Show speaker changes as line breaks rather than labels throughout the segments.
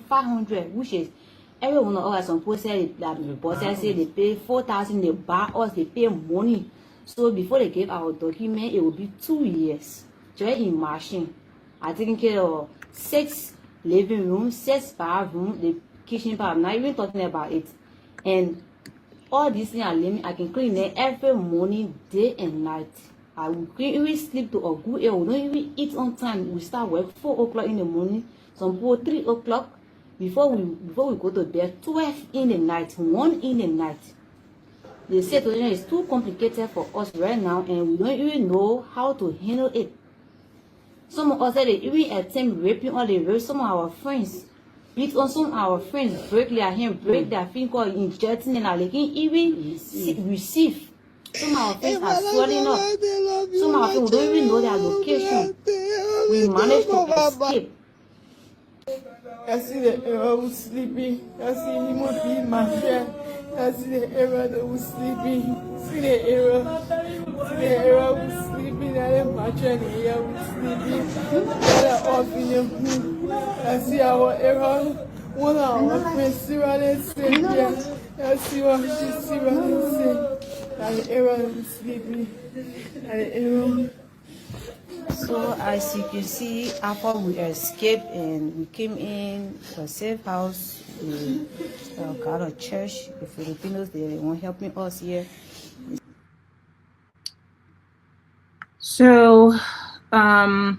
500, which is every one of us some people say that the boss say they pay 4,000, they buy us, they pay money. So before they give our document, it will be 2 years. Just imagine, I taking care of 6 living rooms, 6 bathrooms, the kitchen part. I'm not even talking about it. And all these things are limited. I can clean them every morning, day and night. I will even sleep to a good hour. We don't even eat on time. We start work 4 o'clock in the morning. Some people 3 o'clock. Before we go to bed, 12 in the night, 1 in the night. The situation is too complicated for us right now, and we don't even know how to handle it. Some of us they even attempt raping or they rape some of our friends. Beat on some of our friends, break their hand, break their finger, injecting, and they can even receive. Some of our friends are swelling up. Some of our friends we don't even know their location. We manage to escape.
I see the arrow was sleeping. I see him would be in my chair. I see the arrow that was sleeping. See the arrow. See the arrow was sleeping. I am my chair. The arrow was sleeping. Got off in the pool. I see our arrow. One of our friends, Sarah, and said, yeah. I see what she Sarah and said. And the arrow was sleeping. And the arrow.
So as you can see, after we escaped and we came in a safe house, we got a church. The Filipinos, they won't helping us here.
So, I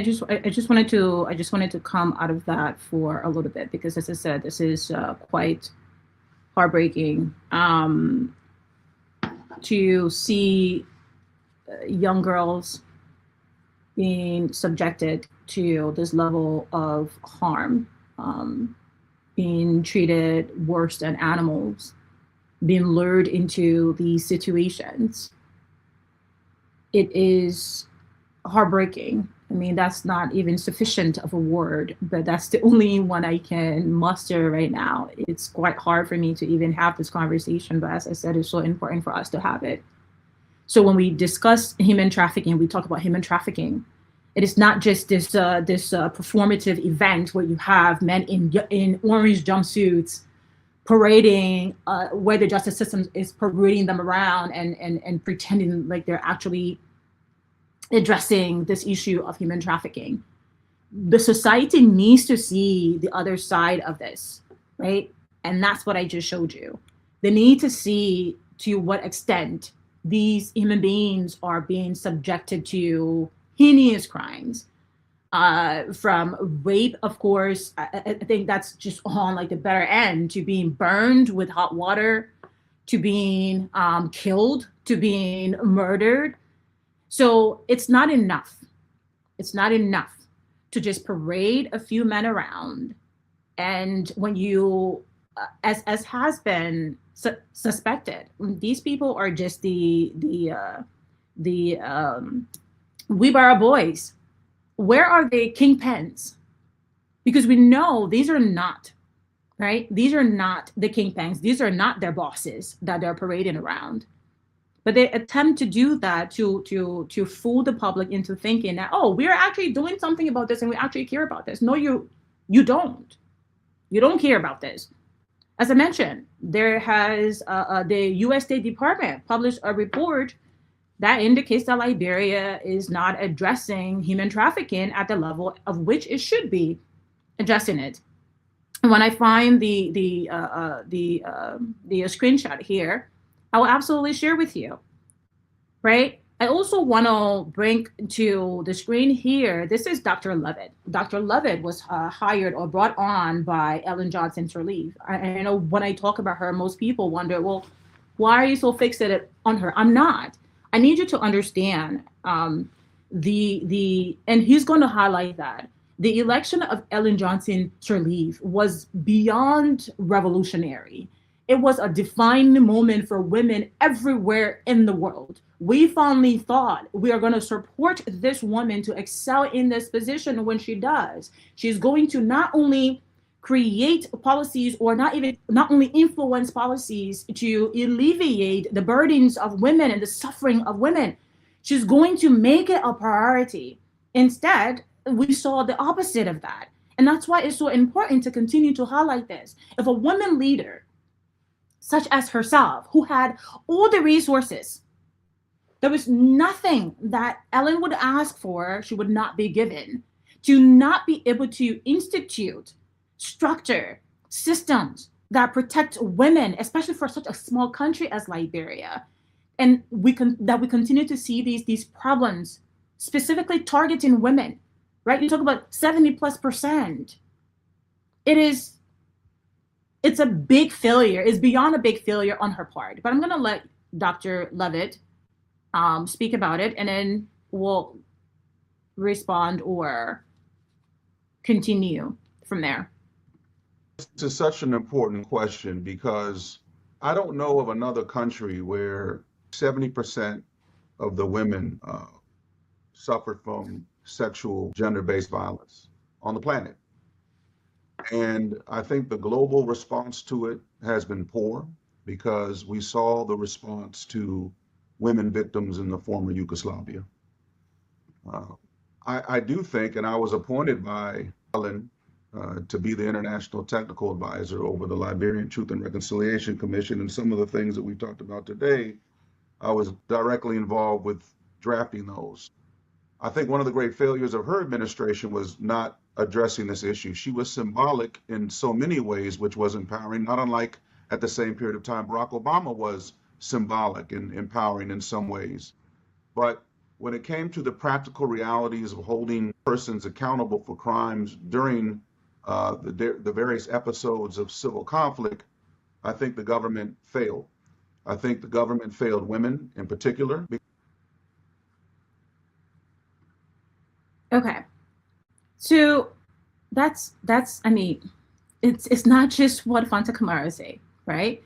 just wanted to come out of that for a little bit because, as I said, this is quite heartbreaking to see young girls being subjected to this level of harm, being treated worse than animals, being lured into these situations. It is heartbreaking. I mean, that's not even sufficient of a word, but that's the only one I can muster right now. It's quite hard for me to even have this conversation, but as I said, it's so important for us to have it. So when we discuss human trafficking, we talk about human trafficking. It is not just this performative event where you have men in orange jumpsuits parading, where the justice system is parading them around and pretending like they're actually addressing this issue of human trafficking. The society needs to see the other side of this, right? And that's what I just showed you. They need to see to what extent these human beings are being subjected to heinous crimes, from rape, of course. I think that's just on like the better end, to being burned with hot water, to being killed, to being murdered. So it's not enough. It's not enough to just parade a few men around. And when you, as has been suspected, these people are just the Wheelbarrow Boys. Where are the kingpins? Because we know these are not, right? These are not the kingpins. These are not their bosses that they're parading around. But they attempt to do that to fool the public into thinking that, oh, we're actually doing something about this and we actually care about this. No, you don't. You don't care about this. As I mentioned, there has the U.S. State Department published a report that indicates that Liberia is not addressing human trafficking at the level of which it should be addressing it. And when I find the screenshot here, I will absolutely share with you, right? I also want to bring to the screen here, this is Dr. Levitt. Dr. Levitt was hired or brought on by Ellen Johnson Sirleaf. I know when I talk about her, most people wonder, well, why are you so fixated on her? I'm not. I need you to understand and he's going to highlight that the election of Ellen Johnson Sirleaf was beyond revolutionary. It was a defining moment for women everywhere in the world. We finally thought we are going to support this woman to excel in this position when she does. She's going to not only create policies or not only influence policies to alleviate the burdens of women and the suffering of women. She's going to make it a priority. Instead, we saw the opposite of that. And that's why it's so important to continue to highlight this. If a woman leader, such as herself, who had all the resources, there was nothing that Ellen would ask for, she would not be given, to not be able to institute structure, systems that protect women, especially for such a small country as Liberia. And we continue to see these problems specifically targeting women, right? You talk about 70+%. It's a big failure. It's beyond a big failure on her part. But I'm going to let Dr. Levitt speak about it, and then we'll respond or continue from there.
This is such an important question because I don't know of another country where 70% of the women suffered from sexual gender-based violence on the planet. And I think the global response to it has been poor because we saw the response to women victims in the former Yugoslavia. I do think, and I was appointed by Ellen to be the international technical advisor over the Liberian Truth and Reconciliation Commission, and some of the things that we talked about today, I was directly involved with drafting those. I think one of the great failures of her administration was not addressing this issue. She was symbolic in so many ways, which was empowering, not unlike at the same period of time Barack Obama was symbolic and empowering in some ways. But when it came to the practical realities of holding persons accountable for crimes during the various episodes of civil conflict, I think the government failed. I think the government failed women in particular.
Okay, so that's I mean, it's not just what Fanta Kamara say, right?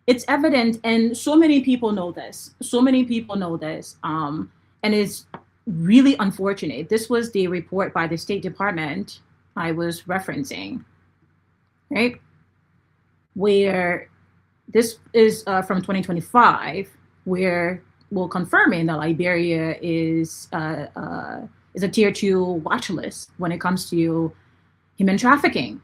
It's evident, and so many people know this. And it's really unfortunate. This was the report by the State Department I was referencing, right? Where this is from 2025, where we're confirming that Liberia is a tier 2 watch list when it comes to human trafficking.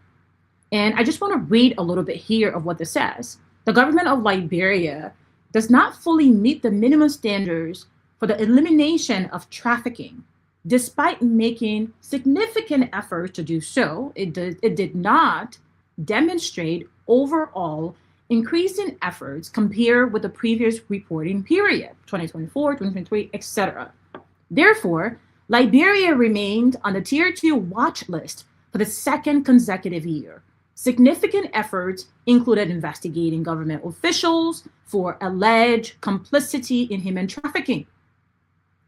And I just want to read a little bit here of what this says. The government of Liberia does not fully meet the minimum standards for the elimination of trafficking. Despite making significant efforts to do so, it did not demonstrate overall increasing efforts compared with the previous reporting period, 2024, 2023, etc. Therefore, Liberia remained on the Tier 2 watch list for the second consecutive year. Significant efforts included investigating government officials for alleged complicity in human trafficking.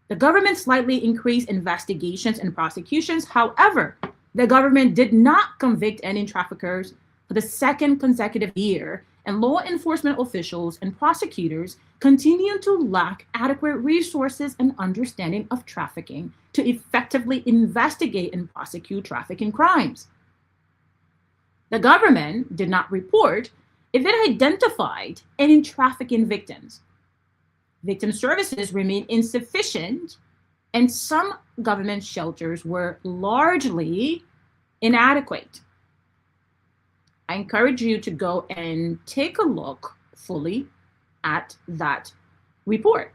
The government slightly increased investigations and prosecutions. However, the government did not convict any traffickers for the second consecutive year, and law enforcement officials and prosecutors continue to lack adequate resources and understanding of trafficking to effectively investigate and prosecute trafficking crimes. The government did not report if it identified any trafficking victims. Victim services remain insufficient, and some government shelters were largely inadequate. I encourage you to go and take a look fully at that report.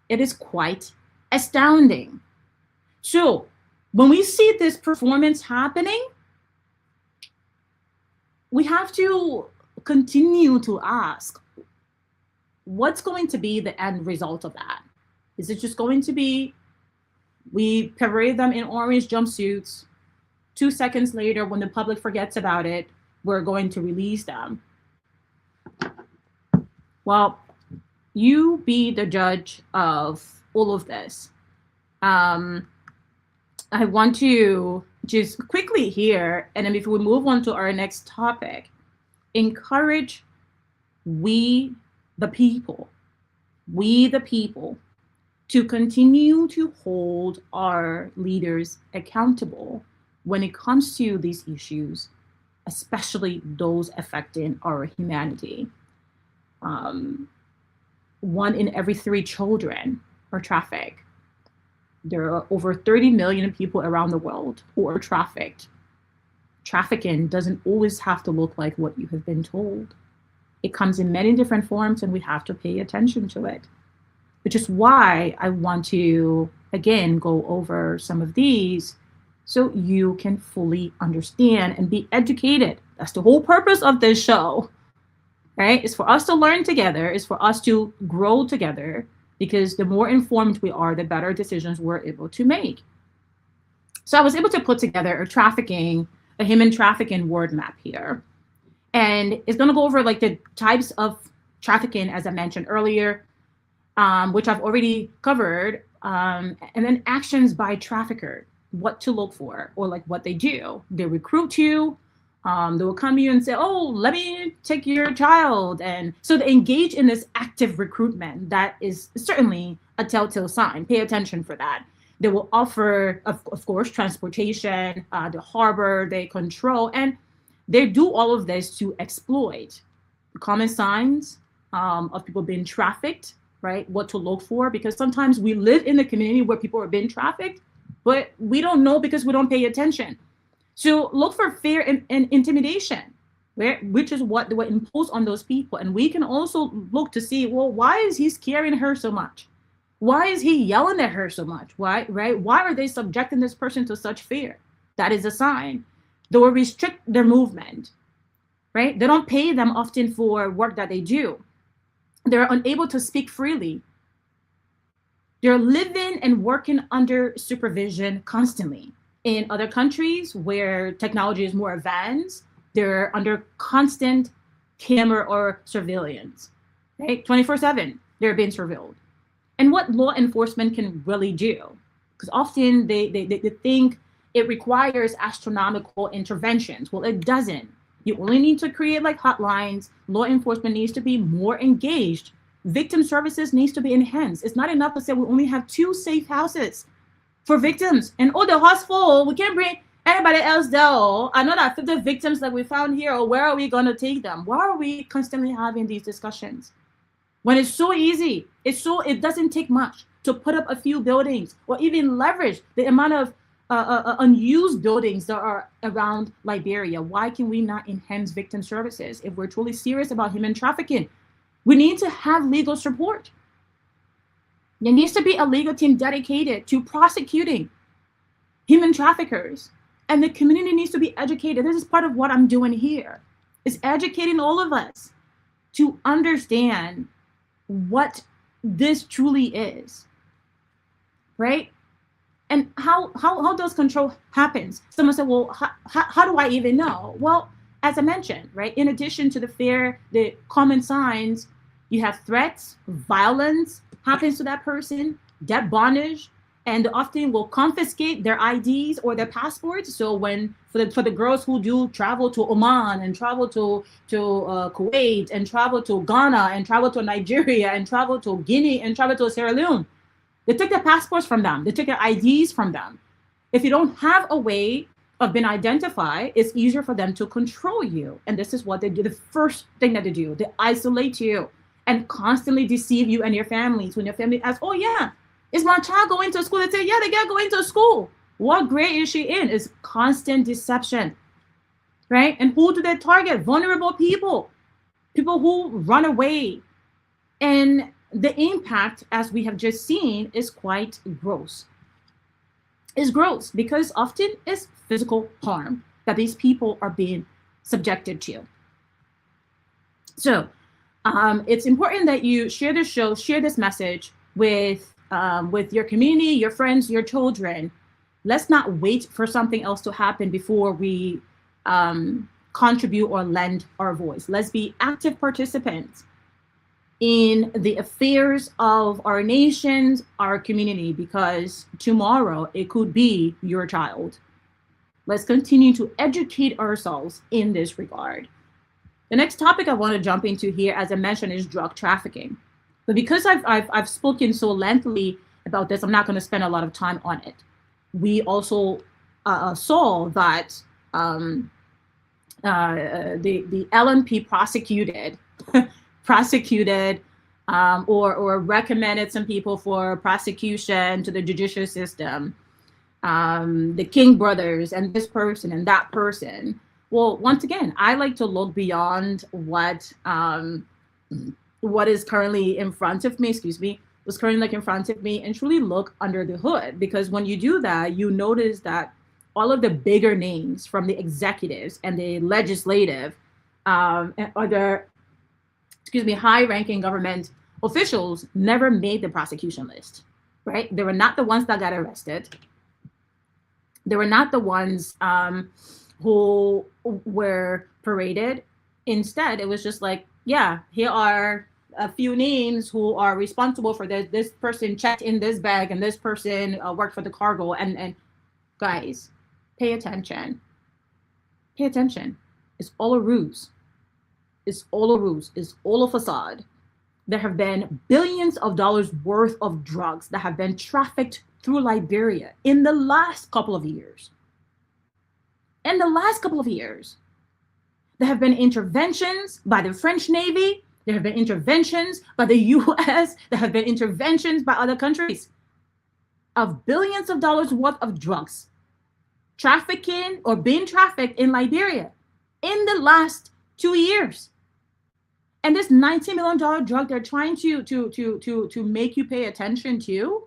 It is quite astounding. So when we see this performance happening, we have to continue to ask, what's going to be the end result of that? Is it just going to be, we parade them in orange jumpsuits, 2 seconds later, when the public forgets about it, we're going to release them? Well, you be the judge of all of this. I want to just quickly here, and then if we move on to our next topic, encourage we the people to continue to hold our leaders accountable when it comes to these issues, especially those affecting our humanity. 1 in every 3 children are trafficked. There are over 30 million people around the world who are trafficked. trafficking doesn't always have to look like what you have been told. It comes in many different forms, and we have to pay attention to it, which is why I want to, again, go over some of these so you can fully understand and be educated. That's the whole purpose of this show, right? It's for us to learn together. It's for us to grow together, because the more informed we are, the better decisions we're able to make. So I was able to put together a human trafficking word map here. And it's going to go over like the types of trafficking, as I mentioned earlier, which I've already covered, and then actions by trafficker, what to look for, or like what they do. They recruit you. They will come to you and say, oh, let me take your child. And so they engage in this active recruitment. That is certainly a telltale sign. Pay attention for that. They will offer, of course, transportation, the harbor, they control, and they do all of this to exploit. Common signs of people being trafficked, right? What to look for, because sometimes we live in a community where people are being trafficked, but we don't know because we don't pay attention. So look for fear and intimidation, which is what they were imposed on those people. And we can also look to see, well, why is he scaring her so much? Why is he yelling at her so much? Why, right? Why are they subjecting this person to such fear? That is a sign. They will restrict their movement, right? They don't pay them often for work that they do. They're unable to speak freely. They're living and working under supervision constantly. In other countries where technology is more advanced, they're under constant camera or surveillance, right? 24/7, they're being surveilled. And what law enforcement can really do, because often they think it requires astronomical interventions. Well, it doesn't. You only need to create like hotlines. Law enforcement needs to be more engaged. Victim services needs to be enhanced. It's not enough to say we only have 2 safe houses for victims. And oh, the house full, we can't bring anybody else though. I know that 50 victims that we found here, or where are we gonna take them? Why are we constantly having these discussions? When it's so easy, it doesn't take much to put up a few buildings, or even leverage the amount of unused buildings that are around Liberia. Why can we not enhance victim services? If we're truly serious about human trafficking, we need to have legal support. There needs to be a legal team dedicated to prosecuting human traffickers, and the community needs to be educated. This is part of what I'm doing here, is educating all of us to understand what this truly is, right? And how does control happens? Someone said, well, how do I even know? Well, as I mentioned, right, in addition to the fear, the common signs, you have threats, violence happens to that person, debt bondage, and often will confiscate their IDs or their passports. So when for the girls who do travel to Oman and travel to Kuwait and travel to Ghana and travel to Nigeria and travel to Guinea and travel to Sierra Leone, they took their passports from them. They took their IDs from them. If you don't have a way of being identified, it's easier for them to control you. And this is what they do. The first thing that they do, they isolate you and constantly deceive you and your families. When your family asks, oh yeah, is my child going to school? They say, yeah, they got going to school. What grade is she in? It's constant deception, right? And who do they target? Vulnerable people, people who run away. And the impact, as we have just seen, is quite gross. It's gross because often it's physical harm that these people are being subjected to. So it's important that you share this show, share this message with your community, your friends, your children. Let's not wait for something else to happen before we contribute or lend our voice. Let's be active participants in the affairs of our nations, our community, because tomorrow it could be your child. Let's continue to educate ourselves in this regard. The next topic I want to jump into here, as I mentioned, is drug trafficking. But because I've spoken so lengthily about this, I'm not going to spend a lot of time on it. We also saw that the LNP prosecuted or recommended some people for prosecution to the judicial system. the King brothers and this person and that person. Well, once again, I like to look beyond what is currently in front of me, was currently like in front of me, and truly look under the hood. Because when you do that, you notice that all of the bigger names from the executives and the legislative and other, high-ranking government officials never made the prosecution list, right? They were not the ones that got arrested. They were not the ones who were paraded. Instead, it was just like, yeah, here are a few names who are responsible for this. This person checked in this bag, and this person worked for the cargo. And guys, pay attention. Pay attention. It's all a ruse. It's all a ruse. It's all a facade. There have been billions of dollars worth of drugs that have been trafficked through Liberia in the last couple of years. In the last couple of years, there have been interventions by the French Navy. There have been interventions by the US. There have been interventions by other countries of billions of dollars worth of drugs trafficking or being trafficked in Liberia in the last 2 years. And this $19 million drug they're trying to make you pay attention to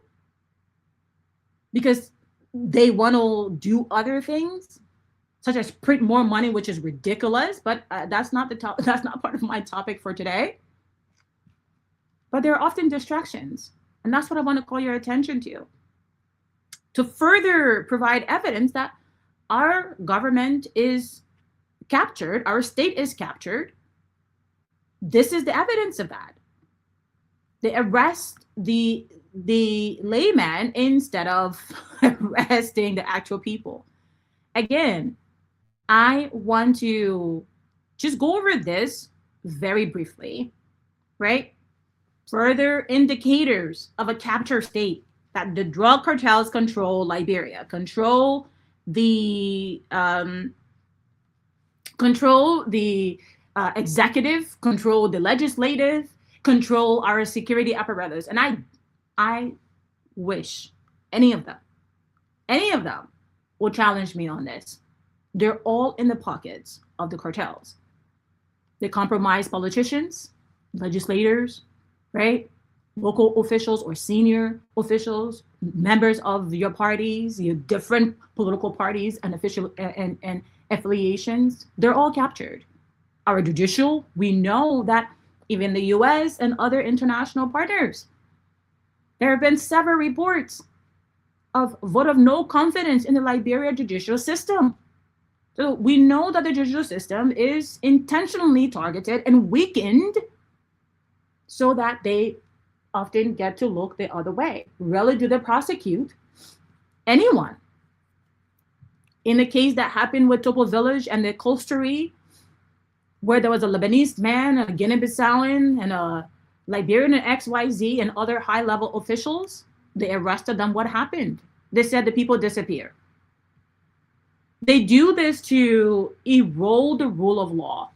because they want to do other things, such as print more money, which is ridiculous. But that's not that's not part of my topic for today. But there are often distractions, and that's what I want to call your attention to further provide evidence that our government is captured, our state is captured. This is the evidence of that. They arrest the layman instead of arresting the actual people. Again, I want to just go over this very briefly, right? Further indicators of a captured state, that the drug cartels control Liberia, control the executive, control the legislative, control our security apparatus. And I wish any of them will challenge me on this. They're all in the pockets of the cartels. They compromise politicians, legislators, right? Local officials or senior officials, members of your parties, your different political parties and official and affiliations. They're all captured. Our judicial, we know that even the US and other international partners, there have been several reports of vote of no confidence in the Liberia judicial system. So we know that the judicial system is intentionally targeted and weakened so that they often get to look the other way. Rarely do they prosecute anyone. In the case that happened with Topo Village and the coastery, where there was a Lebanese man, a Guinea-Bissaoan, and a Liberian and XYZ and other high-level officials, they arrested them. What happened? They said the people disappear. They do this to erode the rule of law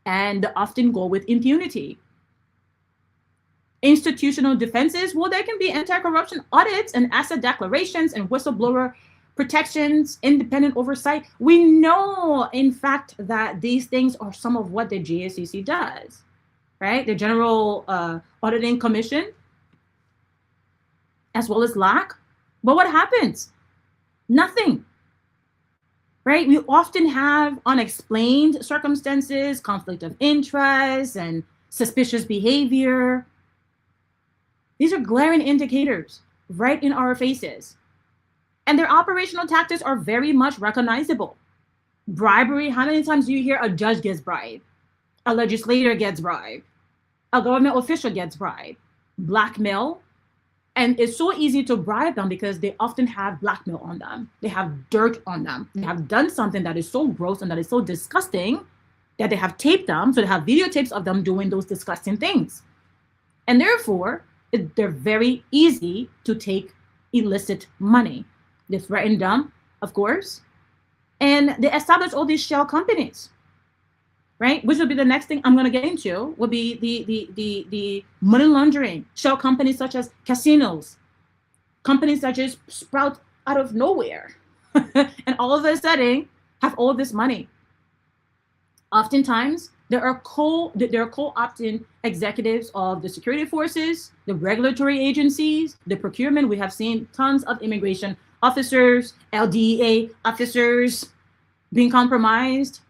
and often go with impunity. Institutional defenses, well, there can be anti-corruption audits and asset declarations and whistleblower protections, independent oversight. We know, in fact, that these things are some of what the GSCC does, right? The General Auditing Commission, as well as LAC. But what happens? Nothing, right? We often have unexplained circumstances, conflict of interest, and suspicious behavior. These are glaring indicators right in our faces. And their operational tactics are very much recognizable. Bribery, how many times do you hear a judge gets bribed? A legislator gets bribed? A government official gets bribed? Blackmail. And it's so easy to bribe them because they often have blackmail on them. They have dirt on them. They have done something that is so gross and that is so disgusting that they have taped them. So they have videotapes of them doing those disgusting things. And therefore, they're very easy to take illicit money. They threaten them, of course, and they establish all these shell companies, right? Which will be the next thing I'm going to get into, will be the money laundering shell companies such as casinos, companies such as sprout out of nowhere and all of a sudden have all this money. Oftentimes, there are co-opting executives of the security forces, the regulatory agencies, the procurement. We have seen tons of immigration officers, LDA officers being compromised,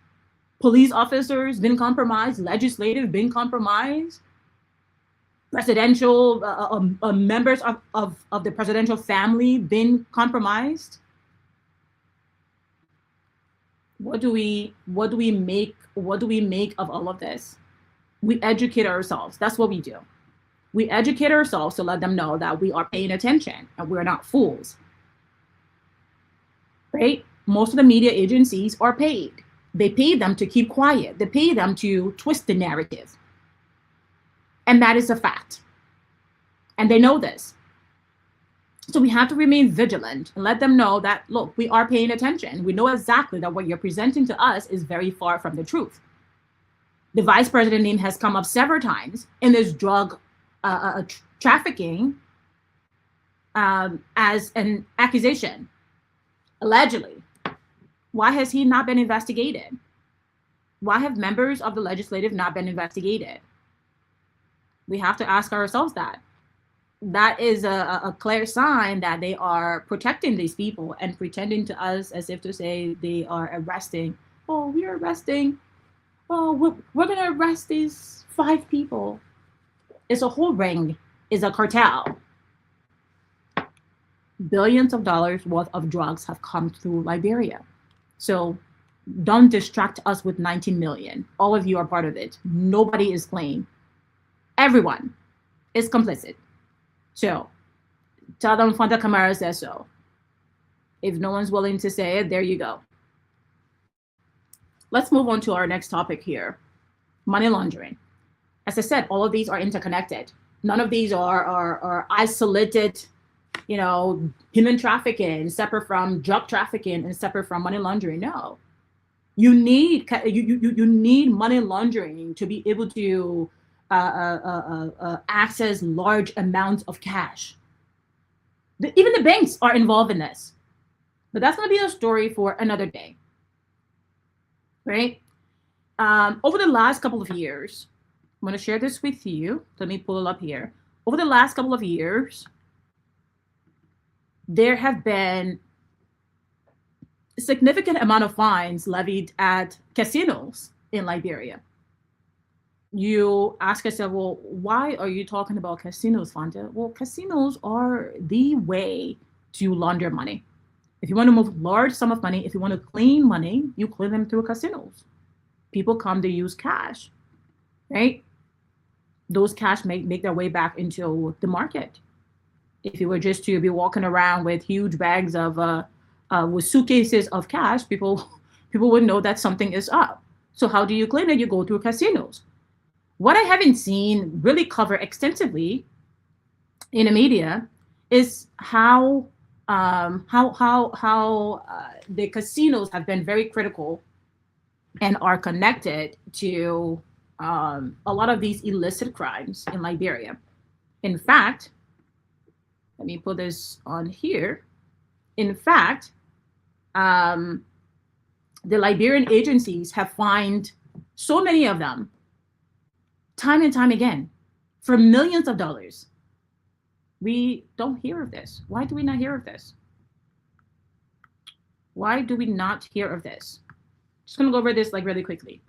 police officers being compromised, legislative being compromised, presidential members of the presidential family being compromised. What do we make of all of this? We educate ourselves. That's what we do. We educate ourselves to let them know that we are paying attention and we're not fools. Right? Most of the media agencies are paid. They pay them to keep quiet. They pay them to twist the narrative. And that is a fact. And they know this. So we have to remain vigilant and let them know that, look, we are paying attention. We know exactly that what you're presenting to us is very far from the truth. The vice president name has come up several times in this drug trafficking as an accusation, allegedly. Why has he not been investigated? Why have members of the legislative not been investigated? We have to ask ourselves that. That is a clear sign that they are protecting these people and pretending to us as if to say they are arresting. Oh, we're arresting. Oh, we're going to arrest these 5 people. It's a whole ring. It's a cartel. Billions of dollars worth of drugs have come through Liberia. So don't distract us with 19 million. All of you are part of it. Nobody is playing. Everyone is complicit. So tell them Fanta Kamara says so. If no one's willing to say it, there you go. Let's move on to our next topic here. Money laundering. As I said, all of these are interconnected. None of these are isolated, human trafficking, separate from drug trafficking and separate from money laundering. No. You need money laundering to be able to access large amounts of cash. Even the banks are involved in this. But that's going to be a story for another day. Right? Over the last couple of years, I'm going to share this with you. Let me pull it up here. Over the last couple of years, there have been a significant amount of fines levied at casinos in Liberia. You ask yourself, well, why are you talking about casinos, Fanta? Well, casinos are the way to launder money. If you want to move large sum of money, if you want to clean money, you clean them through casinos. People come to use cash, right? Those cash make their way back into the market. If you were just to be walking around with huge bags of, with suitcases of cash, people would know that something is up. So how do you clean it? You go through casinos. What I haven't seen really cover extensively in the media is how the casinos have been very critical and are connected to a lot of these illicit crimes in Liberia. In fact, let me put this on here. In fact, the Liberian agencies have fined so many of them time and time again for millions of dollars. We don't hear of this. Why do we not hear of this? Why do we not hear of this? Just gonna go over this really quickly.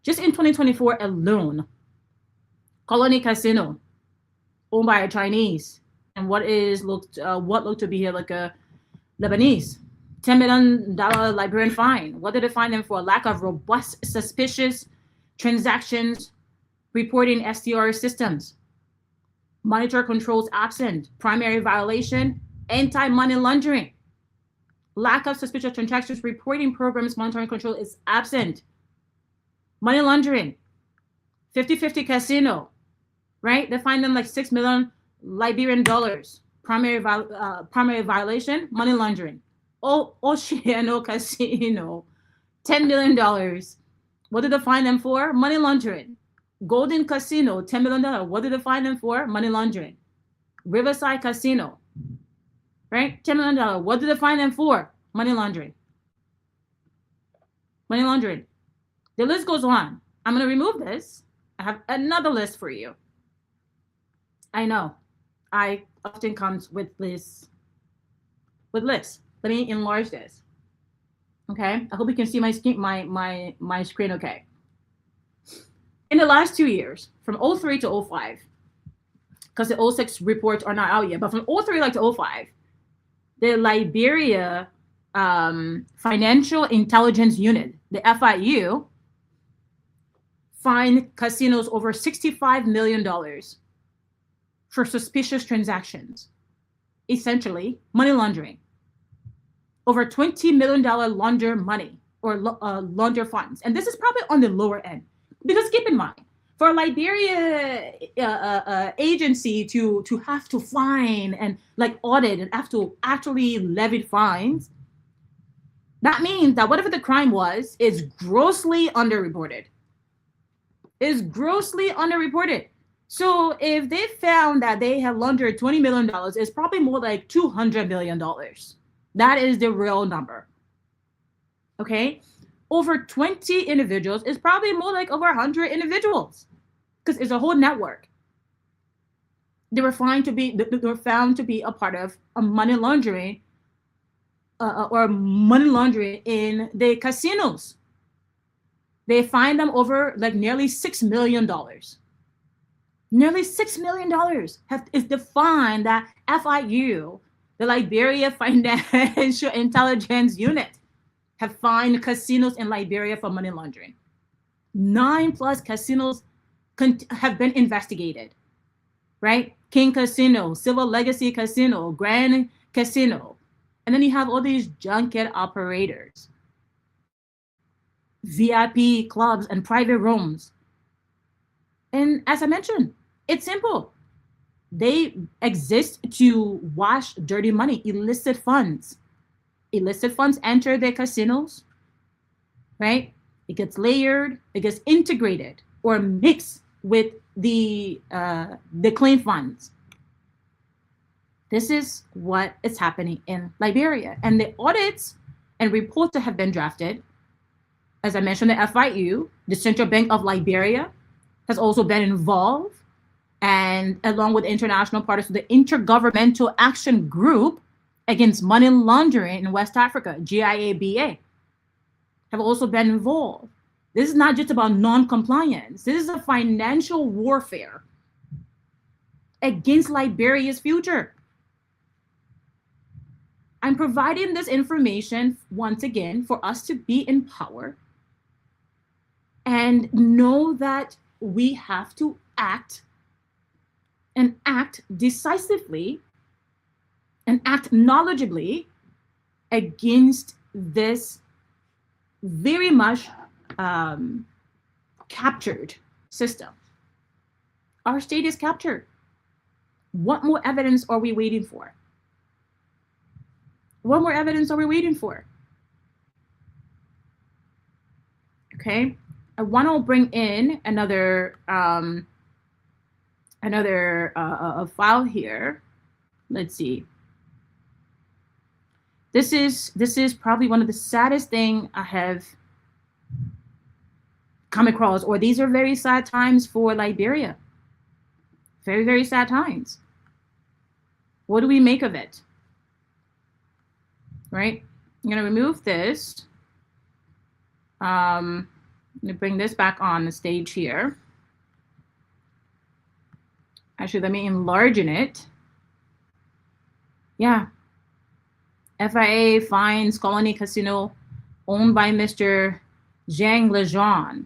Just in 2024 alone, Colony Casino, owned by a Chinese, and what looked to be like a Lebanese, $10 million Liberian fine. What did it fine them for? Lack of robust, suspicious transactions, reporting STR systems, monitor controls absent, primary violation, anti-money laundering, lack of suspicious transactions, reporting programs, monitoring control is absent, money laundering, 50-50 casino, right? They find them like $6 million Liberian dollars, primary violation, money laundering. Oceano Casino, $10 million. What did they find them for? Money laundering. Golden Casino, $10 million. What did they find them for? Money laundering. Riverside Casino, right? $10 million. What do they find them for? Money laundering. Money laundering. The list goes on. I'm going to remove this. I have another list for you. I know. I often comes with lists. Let me enlarge this. Okay. I hope you can see my screen, my screen okay. In the last 2 years, from 03 to 05, because the 06 reports are not out yet, but from 03 like to 05, the Liberia Financial Intelligence Unit, the FIU, fined casinos over $65 million for suspicious transactions, essentially money laundering. Over $20 million launder money or launder funds. And this is probably on the lower end. Because keep in mind, for a Liberia agency to have to fine and like audit and have to actually levy fines, that means that whatever the crime was is grossly underreported. So if they found that they have laundered $20 million, it's probably more like $200 million. That is the real number. Okay? Over 20 individuals is probably more like over 100 individuals because it's a whole network. They were found to be a part of a money laundering or money laundering in the casinos. They fined them over like nearly $6 million. Nearly $6 million is the fine that FIU, the Liberia Financial Intelligence Unit, have fined casinos in Liberia for money laundering. 9+ casinos have been investigated, right? King Casino, Silver Legacy Casino, Grand Casino. And then you have all these junket operators, VIP clubs and private rooms. And as I mentioned, it's simple. They exist to wash dirty money, illicit funds. Illicit funds enter the casinos, right? It gets layered, it gets integrated or mixed with the clean funds. This is what is happening in Liberia. And the audits and reports that have been drafted, as I mentioned, the FIU, the Central Bank of Liberia, has also been involved, and along with international partners, the Intergovernmental Action Group Against Money Laundering in West Africa, GIABA, have also been involved. This is not just about non-compliance. This is a financial warfare against Liberia's future. I'm providing this information once again for us to be in power and know that we have to act and act decisively and act knowledgeably against this very much captured system. Our state is captured. What more evidence are we waiting for? What more evidence are we waiting for? Okay, I want to bring in another file here. Let's see. This is probably one of the saddest thing I have come across, or these are very sad times for Liberia. Very, very sad times. What do we make of it? Right? I'm gonna remove this. I'm gonna bring this back on the stage here. Actually, let me enlarge it. Yeah. FIA finds Colony Casino owned by Mr. Zhang Lejean.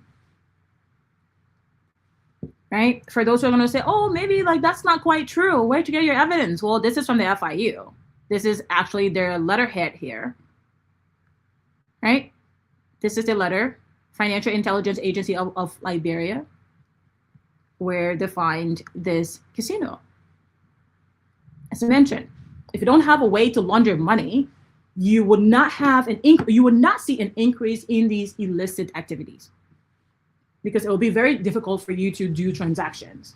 Right? For those who are going to say, oh, maybe like that's not quite true. Where'd you get your evidence? Well, this is from the FIU. This is actually their letterhead here. Right? This is the letter, Financial Intelligence Agency of Liberia, where they find this casino. As I mentioned, if you don't have a way to launder money, you would not have you would not see an increase in these illicit activities, because it will be very difficult for you to do transactions.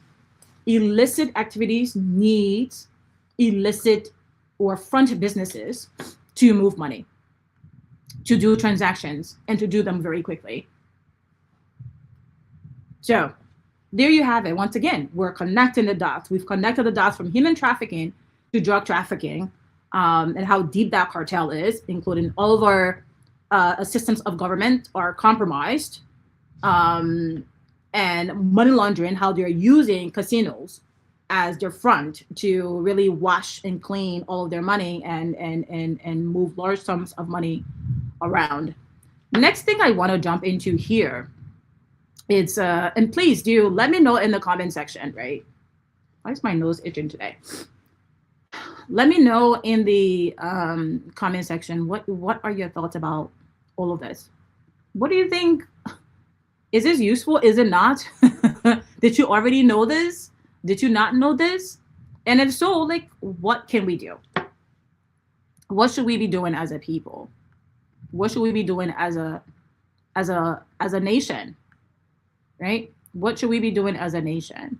Illicit activities needs illicit or front businesses to move money, to do transactions, and to do them very quickly. So there you have it. Once again, we're connecting the dots. We've connected the dots from human trafficking to drug trafficking, and how deep that cartel is, including all of our systems of government are compromised, and money laundering, how they're using casinos as their front to really wash and clean all of their money and move large sums of money around. Next thing I want to jump into here, it's and please do let me know in the comment section, right? Why is my nose itching today? Let me know in the comment section what are your thoughts about all of this. What do you think? Is this useful? Is it not? Did you already know this? Did you not know this? And if so, like, what can we do? What should we be doing as a people? What should we be doing as a nation? Right? What should we be doing as a nation?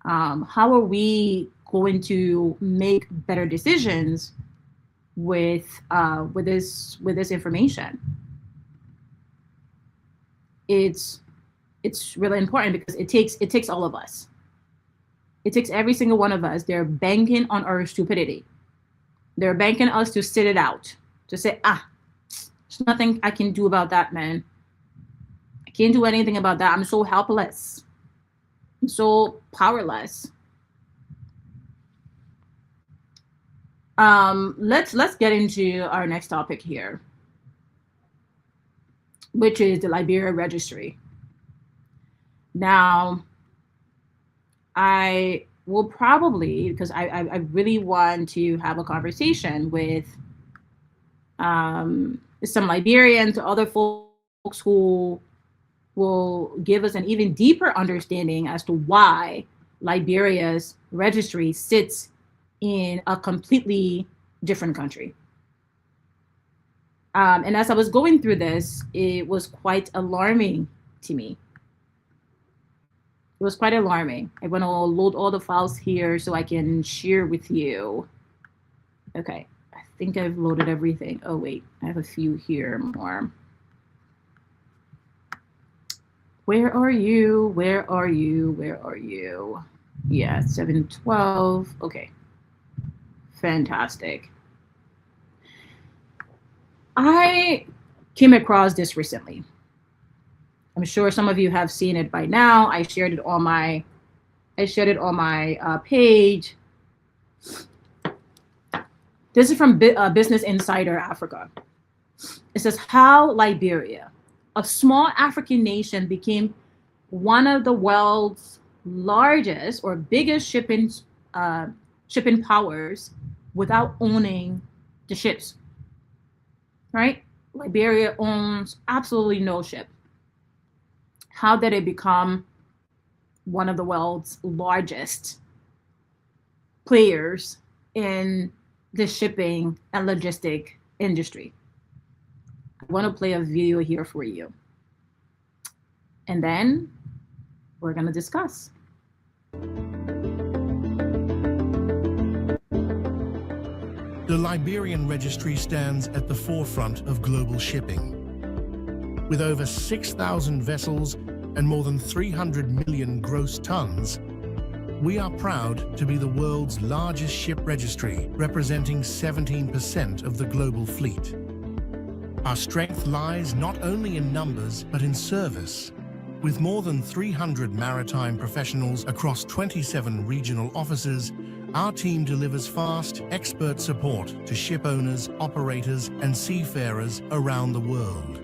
How are we going to make better decisions with this information? It's really important because it takes all of us. It takes every single one of us. They're banking on our stupidity. They're banking us to sit it out, to say, there's nothing I can do about that, man. I can't do anything about that. I'm so helpless. I'm so powerless. Let's get into our next topic here, which is the Liberian Registry. Now, I will probably, because I really want to have a conversation with some Liberians, other folks who will give us an even deeper understanding as to why Liberia's registry sits in a completely different country. And as I was going through this, it was quite alarming to me. It was quite alarming. I want to load all the files here so I can share with you. Okay, I think I've loaded everything. Oh wait, I have a few here more. Where are you? Where are you? Where are you? Yeah, 712. Okay, fantastic. I came across this recently. I'm sure some of you have seen it by now. I shared it on my page. This is from Business Insider Africa. It says how Liberia, a small African nation, became one of the world's largest or biggest shipping powers without owning the ships. Right? Liberia owns absolutely no ship. How did it become one of the world's largest players in the shipping and logistic industry? I want to play a video here for you. And then we're going to discuss.
The Liberian Registry stands at the forefront of global shipping. With over 6,000 vessels and more than 300 million gross tons, we are proud to be the world's largest ship registry, representing 17% of the global fleet. Our strength lies not only in numbers, but in service. With more than 300 maritime professionals across 27 regional offices, our team delivers fast, expert support to ship owners, operators, and seafarers around the world.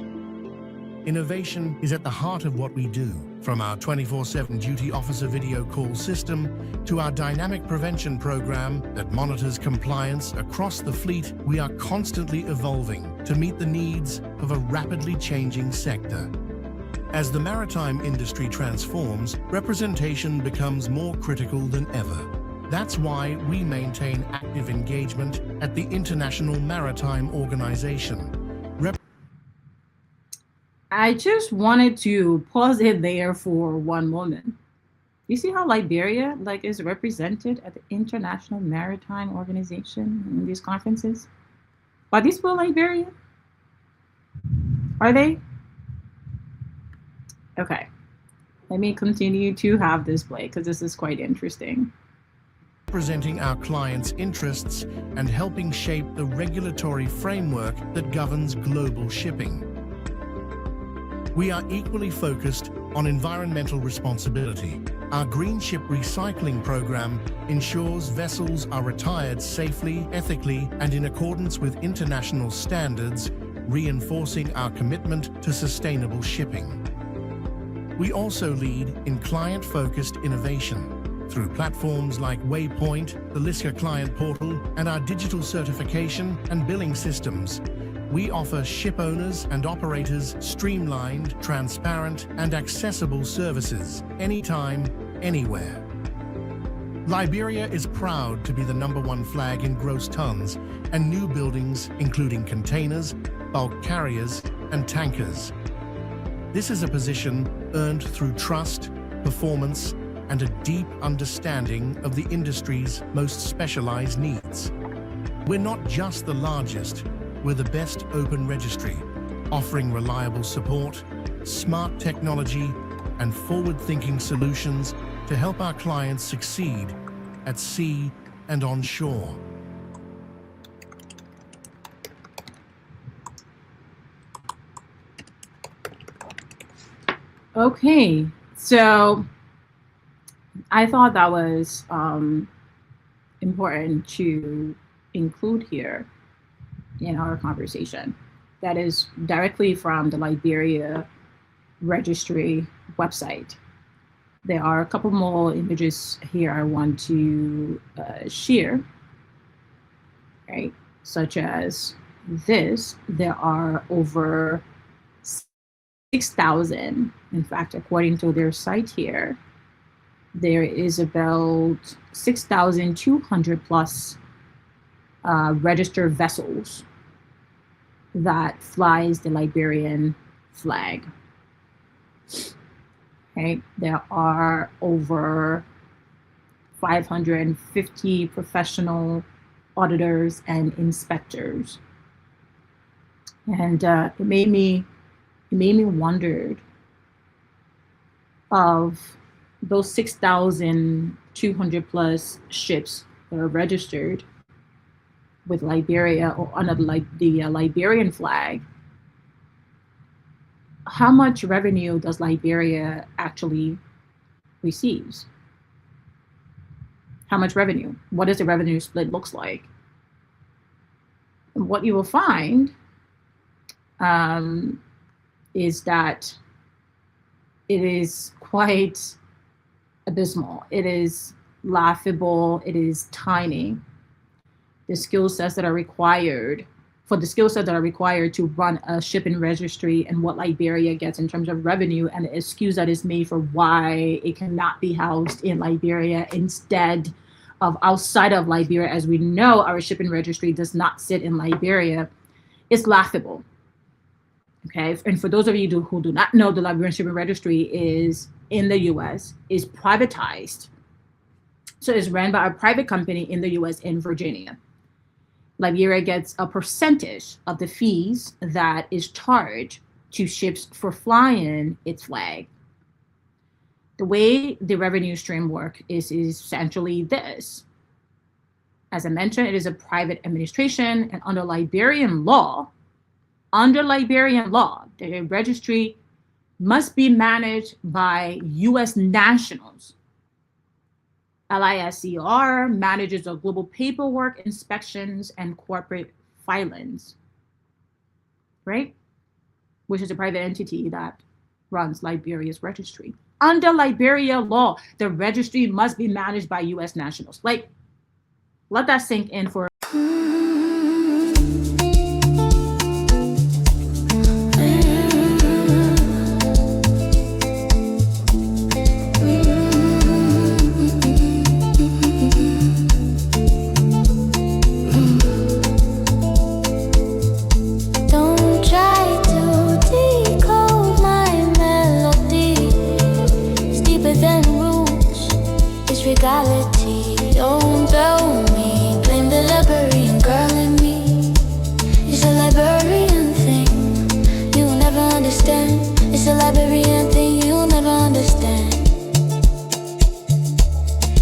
Innovation is at the heart of what we do, from our 24/7 duty officer video call system to our dynamic prevention program that monitors compliance across the fleet. We are constantly evolving to meet the needs of a rapidly changing sector. As the maritime industry transforms, representation becomes more critical than ever. That's why we maintain active engagement at the International Maritime Organization.
I just wanted to pause it there for one moment. You see how Liberia is represented at the International Maritime Organization in these conferences? Are these people Liberian? Are they? Okay. Let me continue to have this play because this is quite interesting.
Representing our clients' interests and helping shape the regulatory framework that governs global shipping. We are equally focused on environmental responsibility. Our Green Ship Recycling program ensures vessels are retired safely, ethically, and in accordance with international standards, reinforcing our commitment to sustainable shipping. We also lead in client-focused innovation through platforms like Waypoint, the Liska Client Portal, and our digital certification and billing systems. We offer ship owners and operators streamlined, transparent, and accessible services anytime, anywhere. Liberia is proud to be the #1 flag in gross tons and new buildings, including containers, bulk carriers, and tankers. This is a position earned through trust, performance, and a deep understanding of the industry's most specialized needs. We're not just the largest, we're the best open registry, offering reliable support, smart technology, and forward-thinking solutions to help our clients succeed at sea and on shore.
Okay, so I thought that was important to include here in our conversation. That is directly from the Liberia Registry website. There are a couple more images here I want to share, right? Such as this. There are over 6,000, in fact, according to their site here, there is about 6,200 plus registered vessels that flies the Liberian flag. Okay, there are over 550 professional auditors and inspectors, and it made me wonder of those 6,200 plus ships that are registered with Liberia or under the Liberian flag. How much revenue does Liberia actually receives? How much revenue? What does the revenue split looks like? And what you will find is that it is quite abysmal. It is laughable. It is tiny. The skill sets that are required to run a shipping registry and what Liberia gets in terms of revenue, and the excuse that is made for why it cannot be housed in Liberia instead of outside of Liberia, as we know our shipping registry does not sit in Liberia, is laughable. Okay, and for those of you who do not know, the Liberian shipping registry is in the US, is privatized. So it's ran by a private company in the US in Virginia. Liberia gets a percentage of the fees that is charged to ships for flying its flag. The way the revenue stream works is essentially this. As I mentioned, it is a private administration, and under Liberian law, the registry must be managed by US nationals. LISCR manages the global paperwork, inspections, and corporate filings, right? Which is a private entity that runs Liberia's registry. Under Liberia law, the registry must be managed by US nationals. Like, let that sink in for
than rules. reality. Don't tell me, blame the Liberian girl in me. It's a Liberian thing, you'll never understand. It's a Liberian thing, you'll never understand.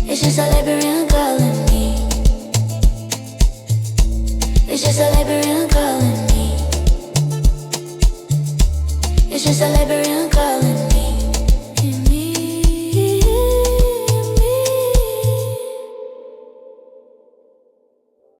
It's just a Liberian girl in me. It's just a Liberian girl in me. It's just a Liberian girl in me.